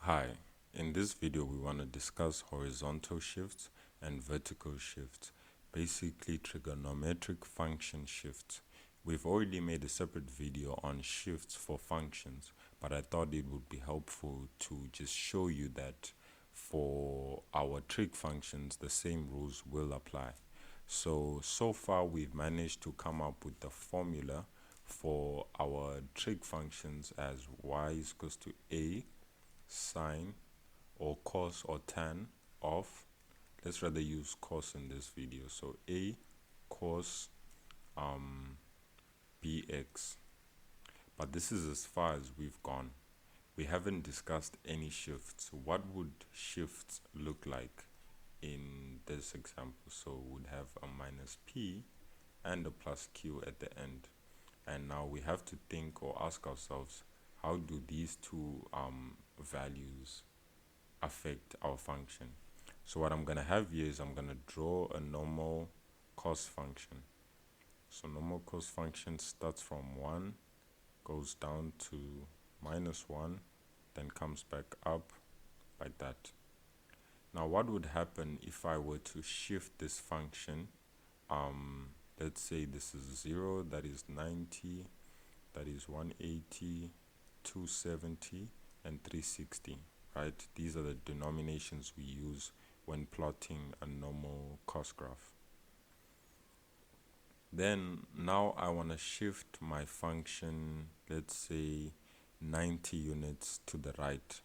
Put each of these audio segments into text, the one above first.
Hi, in this video we want to discuss horizontal shifts and vertical shifts, basically trigonometric function shifts. We've already made a separate video on shifts for functions, but I thought it would be helpful to just show you that for our trig functions the same rules will apply. So far we've managed to come up with the formula for our trig functions as y is equals to a sine or cos or tan of, let's rather use cos in this video, so a cos bx. But this is as far as we've gone. We haven't discussed any shifts. What would shifts look like in this example? So we'd have a minus p and a plus q at the end, and now we have to think or ask ourselves, how do these two values affect our function? So what I'm going to have here is I'm going to draw a normal cos function. So normal cos function starts from 1, goes down to minus 1, then comes back up like that. Now what would happen if I were to shift this function? Let's say this is 0, that is 90, that is 180, 270, and 360, right? These are the denominations we use when plotting a normal cos graph. Then now I want to shift my function, let's say 90 units to the right.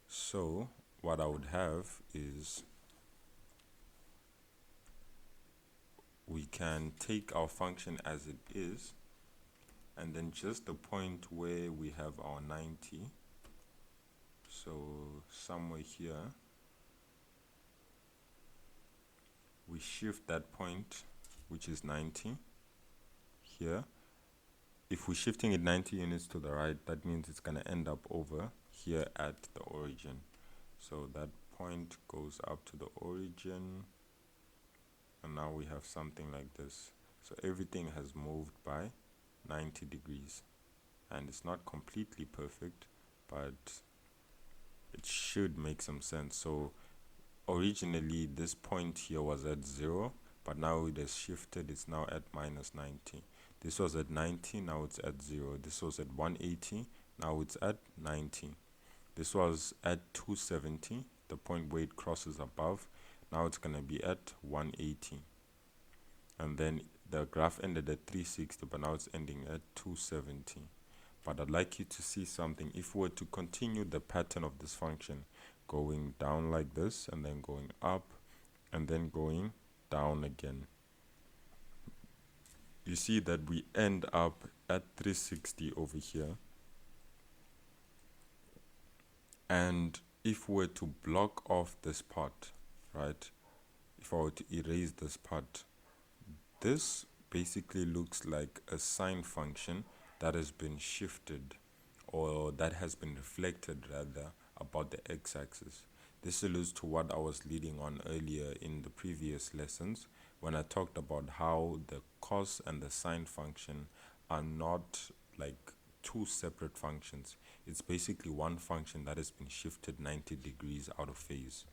So what I would have is we can take our function as it is, and then just the point where we have our 90, so somewhere here, we shift that point, which is 90 here. If we're shifting it 90 units to the right, that means it's going to end up over here at the origin. So that point goes up to the origin, and now we have something like this. So everything has moved by 90 degrees, and it's not completely perfect, but it should make some sense. So originally this point here was at 0, but now it has shifted, it's now at minus 90. This was at 90, now it's at 0. This was at 180, now it's at 90. This was at 270, the point where it crosses above, now it's going to be at 180. And then the graph ended at 360, but now it's ending at 270. But I'd like you to see something. If we were to continue the pattern of this function, going down like this, and then going up, and then going down again, you see that we end up at 360 over here. And if we were to block off this part, right, if I were to erase this part, this basically looks like a sine function that has been shifted, or that has been reflected rather, about the x-axis. This alludes to what I was leading on earlier in the previous lessons when I talked about how the cos and the sine function are not like two separate functions. It's basically one function that has been shifted 90 degrees out of phase.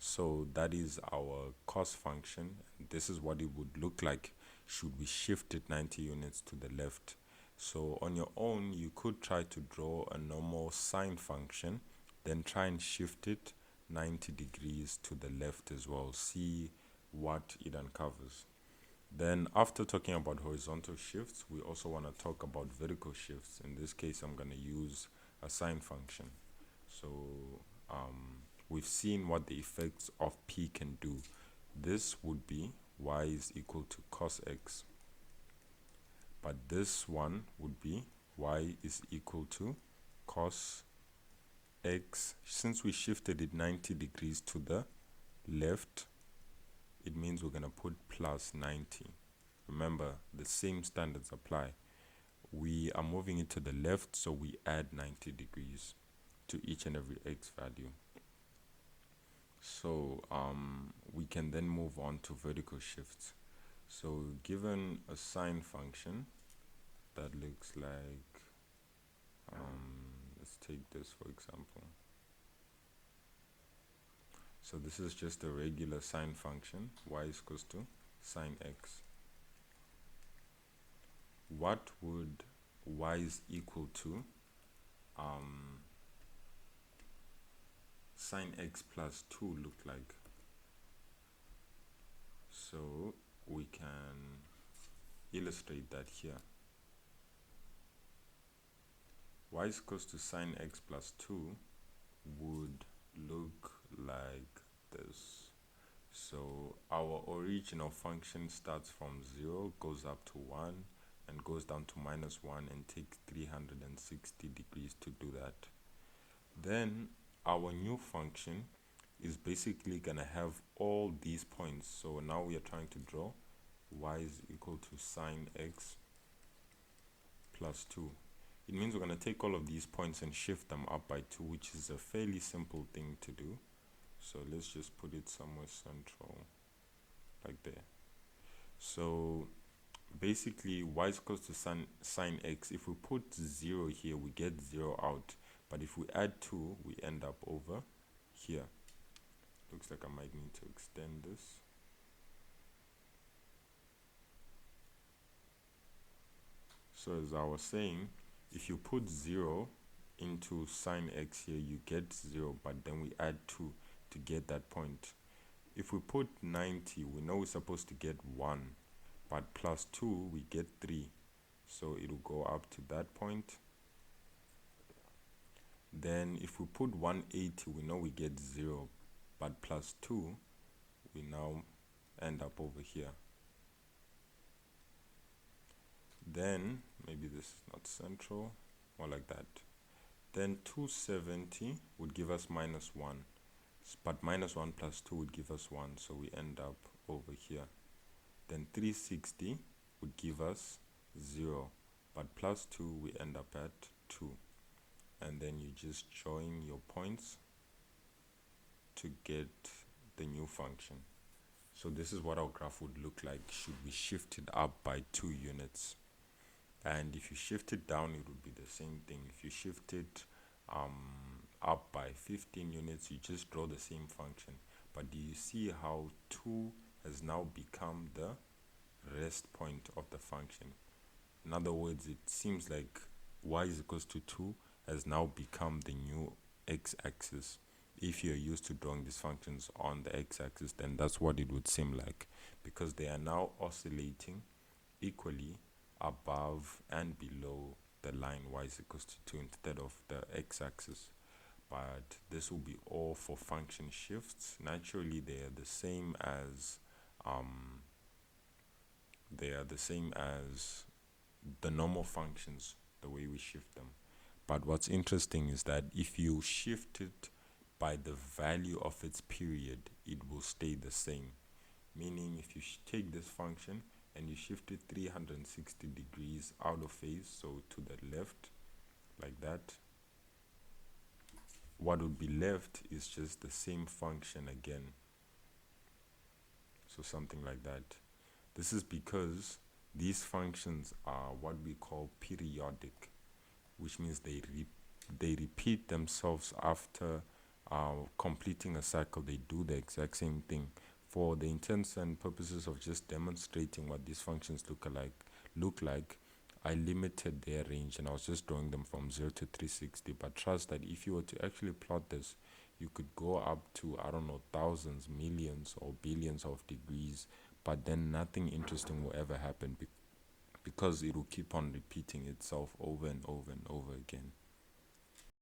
So that is our cos function. This is what it would look like should we shift it 90 units to the left. So on your own, you could try to draw a normal sine function, then try and shift it 90 degrees to the left as well. See what it uncovers. Then after talking about horizontal shifts, we also want to talk about vertical shifts. In this case, I'm going to use a sine function. So we've seen what the effects of p can do. This would be y is equal to cos x. But this one would be y is equal to cos x. Since we shifted it 90 degrees to the left, it means we're going to put plus 90. Remember, the same standards apply. We are moving it to the left, so we add 90 degrees to each and every x value. So we can then move on to vertical shifts. So given a sine function that looks like, let's take this for example. So this is just a regular sine function. Y is equals to sine x. What would y is equal to sine x plus 2 look like? So we can illustrate that here. Y is equals to sine x plus 2 would look like this. So our original function starts from 0, goes up to 1, and goes down to minus 1, and takes 360 degrees to do that. Then our new function is basically gonna have all these points. So now we are trying to draw y is equal to sine x plus 2. It means we're gonna take all of these points and shift them up by 2, which is a fairly simple thing to do. So let's just put it somewhere central, like there. So basically y is equal to sine x. If we put 0 here, we get 0 out. But if we add 2, we end up over here. Looks like I might need to extend this. So as I was saying, if you put 0 into sine x here, you get 0, but then we add 2 to get that point. If we put 90, we know we're supposed to get 1, but plus 2, we get 3. So it will go up to that point. Then if we put 180, we know we get 0, but plus 2, we now end up over here. Then maybe this is not central, or like that. Then 270 would give us minus 1, but minus 1 plus 2 would give us 1, so we end up over here. Then 360 would give us 0, but plus 2 we end up at 2. And then you just join your points to get the new function. So this is what our graph would look like should we shift it up by 2 units. And if you shift it down, it would be the same thing. If you shift it up by 15 units, you just draw the same function. But do you see how 2 has now become the rest point of the function? In other words, it seems like y is equals to 2 has now become the new x-axis. If you're used to drawing these functions on the x-axis, then that's what it would seem like, because they are now oscillating equally above and below the line y is equals to 2 instead of the x-axis. But this will be all for function shifts. Naturally, they are the same as the normal functions, the way we shift them. But what's interesting is that if you shift it by the value of its period, it will stay the same. Meaning if you take this function and you shift it 360 degrees out of phase, so to the left, like that, what would be left is just the same function again. So something like that. This is because these functions are what we call periodic, which means they repeat themselves after completing a cycle. They do the exact same thing. For the intents and purposes of just demonstrating what these functions look like, I limited their range and I was just drawing them from 0 to 360. But trust that if you were to actually plot this, you could go up to, I don't know, thousands, millions, or billions of degrees, but then nothing interesting will ever happen because it will keep on repeating itself over and over and over again.